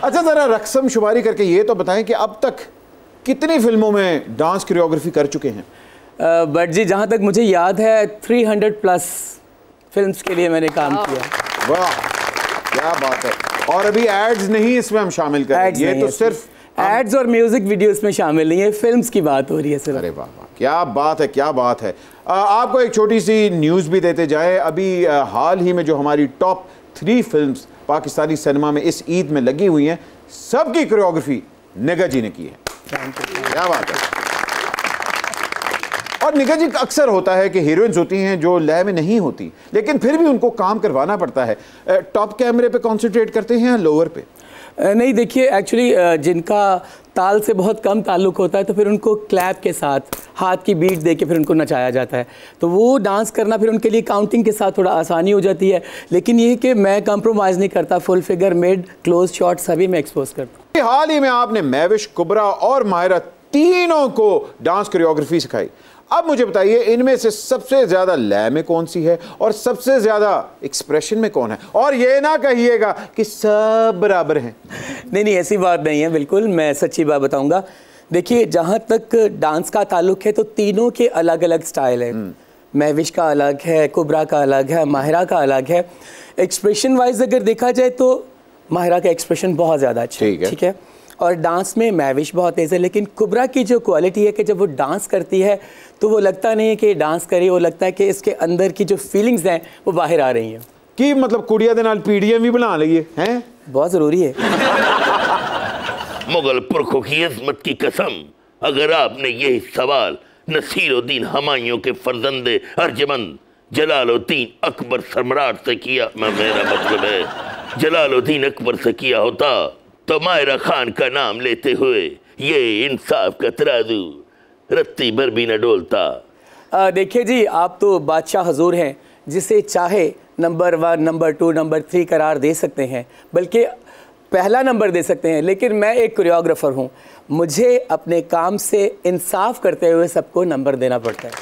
अच्छा, ज़रा रकम शुमारी करके ये तो बताएं कि अब तक कितनी फिल्मों में डांस कोरियोग्राफी कर चुके हैं? बट जी जहाँ तक मुझे याद है 300 प्लस फिल्म्स के लिए मैंने काम किया। वाह, क्या बात है। और अभी एड्स नहीं इसमें हम शामिल करें, ये तो सिर्फ एड्स और म्यूजिक वीडियोस में शामिल नहीं है, फिल्म्स की बात हो रही है सिर्फ। अरे वाह वाह, क्या बात है, क्या बात है। आपको एक छोटी सी न्यूज़ भी देते जाए। अभी हाल ही में जो हमारी टॉप 3 फिल्म्स पाकिस्तानी सिनेमा में इस ईद में लगी हुई हैं, सबकी कोरियोग्राफी निगा जी ने की है। क्या बात है। और निगा जी अक्सर होता है कि हीरोइंस होती हैं जो लय में नहीं होती, लेकिन फिर भी उनको काम करवाना पड़ता है। टॉप कैमरे पे कॉन्सेंट्रेट करते हैं या लोअर पे? नहीं, देखिए एक्चुअली जिनका ताल से बहुत कम ताल्लुक़ होता है तो फिर उनको क्लैप के साथ हाथ की बीट दे के फिर उनको नचाया जाता है, तो वो डांस करना फिर उनके लिए काउंटिंग के साथ थोड़ा आसानी हो जाती है। लेकिन ये कि मैं कंप्रोमाइज़ नहीं करता, full figure, mid, close shot सभी मैं एक्सपोज करता हूँ। हाल ही में आपने महविश, कुबरा और माहिरा तीनों को डांस कोरियोग्राफी सिखाई। अब मुझे बताइए, इनमें से सबसे ज्यादा लय में कौन सी है और सबसे ज्यादा एक्सप्रेशन में कौन है? और ये ना कहिएगा कि सब बराबर हैं। नहीं, ऐसी बात नहीं है, बिल्कुल मैं सच्ची बात बताऊंगा। देखिए, जहाँ तक डांस का ताल्लुक है तो तीनों के अलग अलग स्टाइल है। महविश का अलग है, कुबरा का अलग है, माहिरा का अलग है। एक्सप्रेशन वाइज अगर देखा जाए तो माहिरा का एक्सप्रेशन बहुत ज़्यादा अच्छा है, ठीक है। और डांस में महविश बहुत तेज़ है, लेकिन कुबरा की जो क्वालिटी है कि जब वो डांस करती है तो वो लगता नहीं है कि डांस करे, वो लगता है कि इसके अंदर की जो फीलिंग्स हैं वो बाहर आ रही हैं। कि मतलब कुड़िया दे नाल पीड़ियां भी बना लईए हैं, बहुत ज़रूरी है। मुगल पुरखों की इज़्ज़त की कसम, अगर आपने यही सवाल नसीरुद्दीन हुमायूं के फर्जंदे अर्जमंद जलालुद्दीन अकबर सम्राट से किया, मेरा मतलब है जलालुद्दीन अकबर से किया होता, तो माहिरा खान का नाम लेते हुए ये इंसाफ का तराजू रत्ती भर भी न डोलता। देखिए जी, आप तो बादशाह हुजूर हैं, जिसे चाहे नंबर 1, नंबर 2, नंबर 3 करार दे सकते हैं, बल्कि पहला नंबर दे सकते हैं। लेकिन मैं एक कोरियोग्राफर हूँ, मुझे अपने काम से इंसाफ करते हुए सबको नंबर देना पड़ता है।